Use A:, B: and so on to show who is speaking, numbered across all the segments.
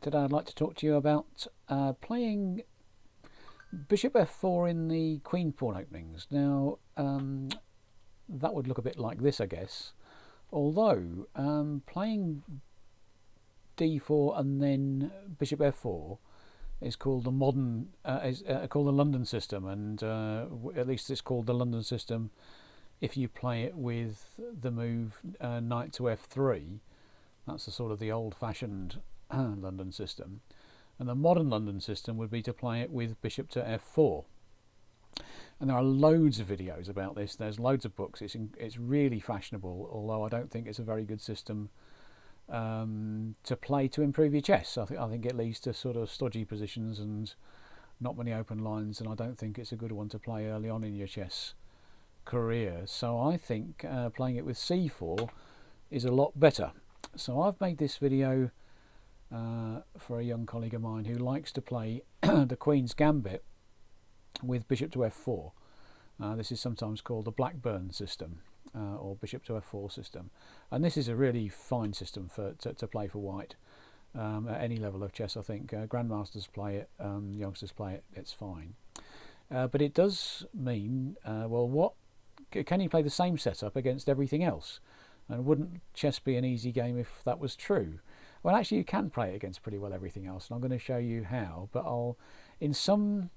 A: Today I'd like to talk to you about playing Bishop F4 in the Queen pawn openings. Now that would look a bit like this, I guess, although playing D4 and then Bishop F4 is called the modern called the London system, and at least it's called the London system if you play it with the move knight to F3. That's the sort of the old-fashioned London system, and the modern London system would be to play it with bishop to F4. And there are loads of videos about this. There's loads of books. It's really fashionable, although I don't think it's a very good system to play to improve your chess. I think it leads to sort of stodgy positions and not many open lines, and I don't think it's a good one to play early on in your chess career. So I think playing it with C4 is a lot better. So I've made this video for a young colleague of mine who likes to play the Queen's Gambit with bishop to F4. This is sometimes called the Blackburn system or bishop to F4 system, and this is a really fine system to play for white at any level of chess. I think grandmasters play it, youngsters play it, it's fine. But it does mean, well, can you play the same setup against everything else? And wouldn't chess be an easy game if that was true? Well, actually you can play it against pretty well everything else, and I'm going to show you how. But in some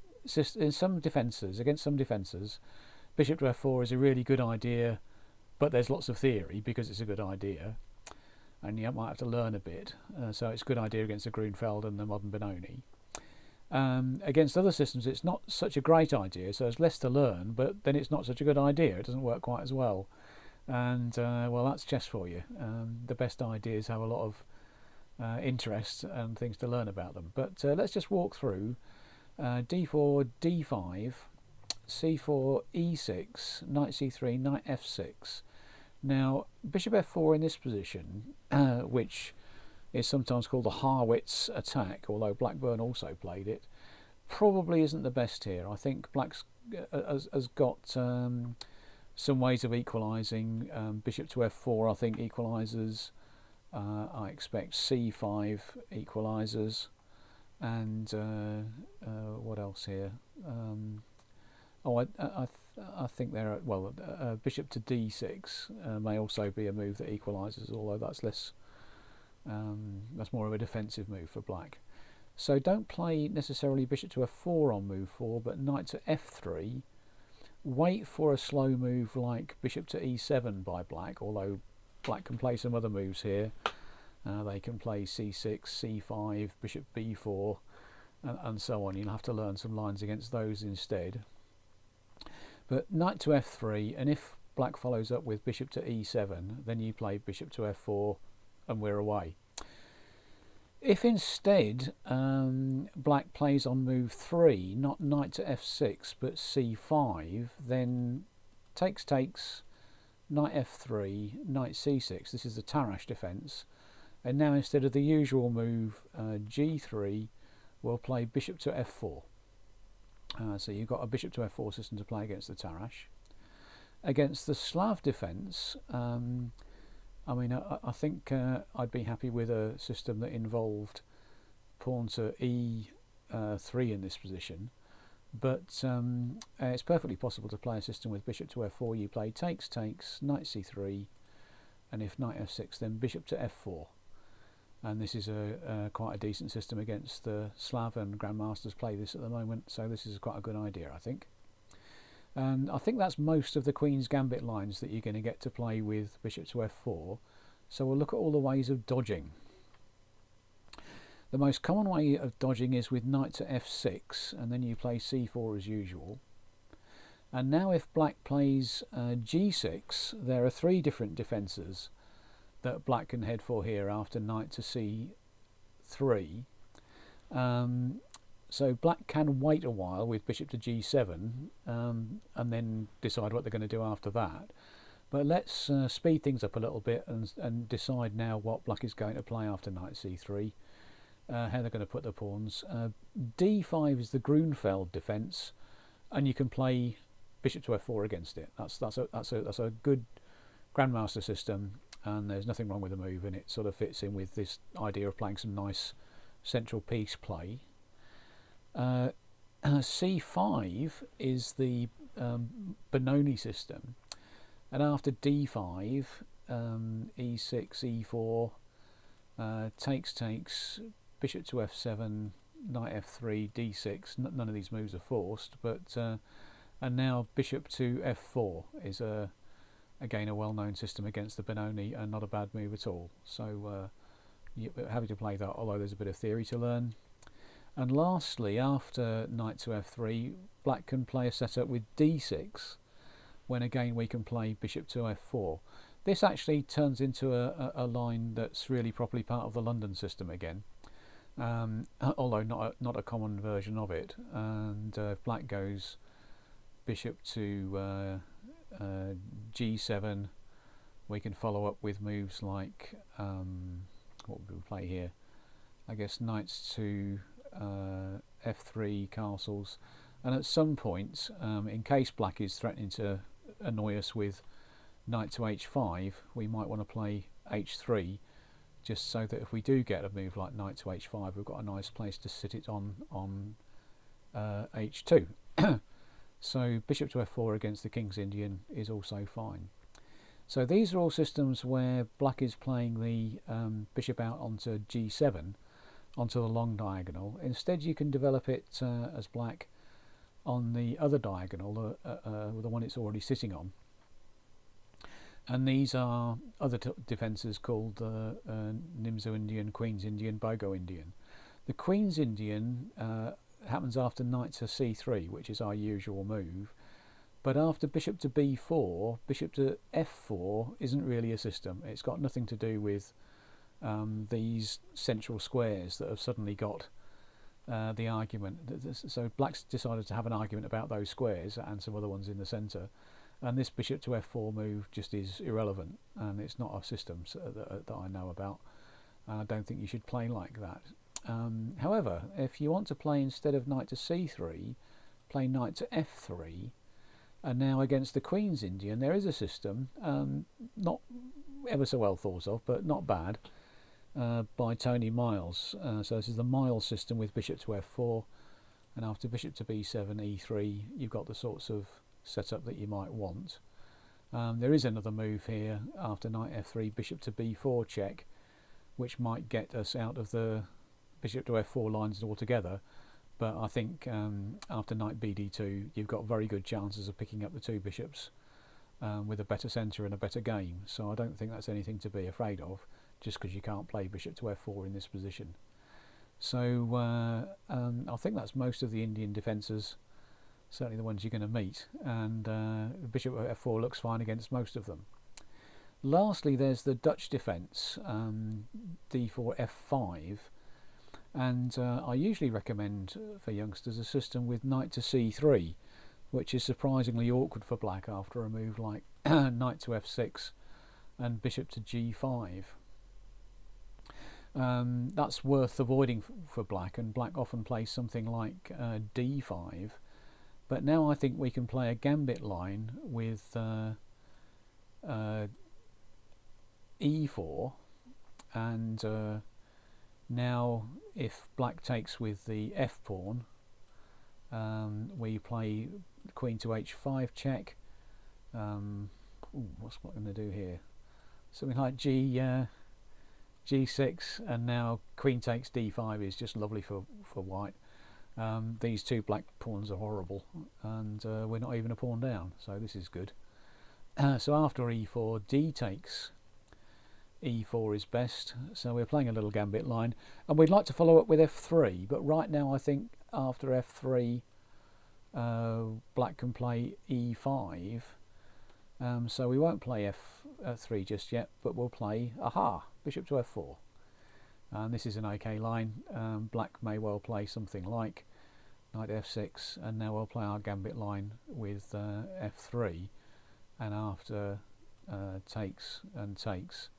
A: defences, against some defences, bishop to F4 is a really good idea, but there's lots of theory because it's a good idea, and you might have to learn a bit. So it's a good idea against the Grunfeld and the modern Benoni. Against other systems it's not such a great idea, so there's less to learn, but then it's not such a good idea. It doesn't work quite as well. And well, that's chess for you. The best ideas have a lot of interest and things to learn about them. But let's just walk through d4, d5, c4, e6, knight c3, knight f6. Now bishop f4 in this position, which is sometimes called the Harwitz attack, although Blackburn also played it, probably isn't the best here. I think Black's has got some ways of equalising. Bishop to f4 I think equalises. I expect c5 equalises, and what else here? I think there are, well, bishop to d6 may also be a move that equalises, although that's less. That's more of a defensive move for black. So don't play necessarily bishop to f4 on move 4, but knight to f3. Wait for a slow move like bishop to e7 by black, although black can play some other moves here. They can play c6, c5, bishop b4, and so on. You'll have to learn some lines against those instead. But knight to f3, and if black follows up with bishop to e7, then you play bishop to f4 and we're away. If instead black plays on move 3, not knight to f6 but c5, then takes, knight f3, knight c6. This is the Tarrasch defence, and now instead of the usual move g3, we'll play bishop to f4. So you've got a bishop to f4 system to play against the Tarrasch. Against the Slav defence, I mean, I think I'd be happy with a system that involved pawn to e3 in this position, but it's perfectly possible to play a system with bishop to f4. You play takes, knight c3, and if knight f6, then bishop to f4. And this is quite a decent system against the Slav, and grandmasters play this at the moment, so this is quite a good idea, I think. And I think that's most of the Queen's Gambit lines that you're going to get to play with bishop to f4. So we'll look at all the ways of dodging. The most common way of dodging is with knight to f6, and then you play c4 as usual. And now if black plays g6, there are 3 different defences that black can head for here after knight to c3. So black can wait a while with bishop to g7 and then decide what they're going to do after that. But let's speed things up a little bit and decide now what black is going to play after knight c3, how they're going to put the pawns. d5 is the Grunfeld defence, and you can play bishop to f4 against it. That's a good grandmaster system, and there's nothing wrong with the move, and it sort of fits in with this idea of playing some nice central piece play. C5 is the Benoni system, and after d5, e6, e4, takes, bishop to f7, knight f3, d6. None of these moves are forced, but and now bishop to f4 is again a well-known system against the Benoni, and not a bad move at all. So you're happy to play that, although there's a bit of theory to learn. And lastly, after knight to f3, black can play a setup with d6, when again we can play bishop to f4. This actually turns into a line that's really properly part of the London system again, although not a common version of it. And if black goes bishop to g7, we can follow up with moves like what would we play here? I guess knights to f3 castles, and at some point, in case black is threatening to annoy us with knight to h5, we might want to play h3, just so that if we do get a move like knight to h5, we've got a nice place to sit it on h2. So bishop to f4 against the King's Indian is also fine. So these are all systems where black is playing the bishop out onto g7, onto the long diagonal. Instead you can develop it as black on the other diagonal, the one it's already sitting on. And these are other defences called Nimzo Indian, Queen's Indian, Bogo Indian. The Queen's Indian happens after knight to c3, which is our usual move, but after bishop to b4, bishop to f4 isn't really a system. It's got nothing to do with these central squares that have suddenly got the argument. So black's decided to have an argument about those squares and some other ones in the centre, and this bishop to f4 move just is irrelevant, and it's not a system that I know about. I don't think you should play like that. However, if you want to play, instead of knight to c3, play knight to f3, and now against the Queen's Indian there is a system, not ever so well thought of, but not bad, by Tony Miles. So this is the Miles system with bishop to f4, and after bishop to b7, e3, you've got the sorts of setup that you might want. There is another move here after knight f3, bishop to b4 check, which might get us out of the bishop to f4 lines altogether, but I think after knight bd2 you've got very good chances of picking up the two bishops with a better centre and a better game, so I don't think that's anything to be afraid of, just because you can't play bishop to f4 in this position. So I think that's most of the Indian defences, certainly the ones you're going to meet, and bishop at f4 looks fine against most of them. Lastly, there's the Dutch defence, d4 f5, and I usually recommend for youngsters a system with knight to c3, which is surprisingly awkward for black after a move like knight to f6 and bishop to g5. That's worth avoiding for black, and black often plays something like d5, but now I think we can play a gambit line with e4, and now if black takes with the f pawn, we play queen to h5 check. What's black going to do here? Something like g6, and now queen takes d5 is just lovely for white. These two black pawns are horrible, and we're not even a pawn down, so this is good. So after e4, d takes e4 is best, so we're playing a little gambit line, and we'd like to follow up with f3, but right now I think after f3 black can play e5, so we won't play f3 just yet, but we'll play bishop to f4, and this is an okay line. Black may well play something like knight f6, and now we'll play our gambit line with f3, and after takes and takes,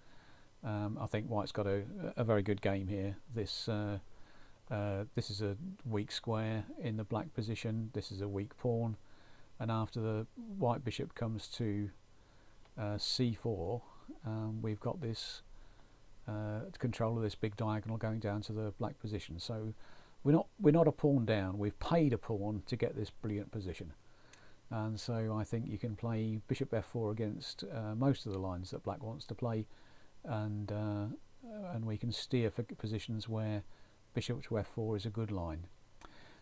A: I think white's got a very good game here. This is a weak square in the black position, this is a weak pawn, and after the white bishop comes to c4, we've got this control of this big diagonal going down to the black position. So we're not a pawn down. We've paid a pawn to get this brilliant position, and so I think you can play bishop f4 against most of the lines that black wants to play, and we can steer for positions where bishop to f4 is a good line.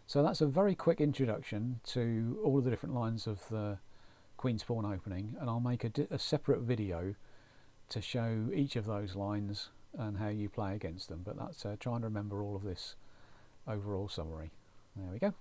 A: So that's a very quick introduction to all of the different lines of the queen's pawn opening, and I'll make a separate video to show each of those lines and how you play against them, but that's trying to remember all of this overall summary. There we go.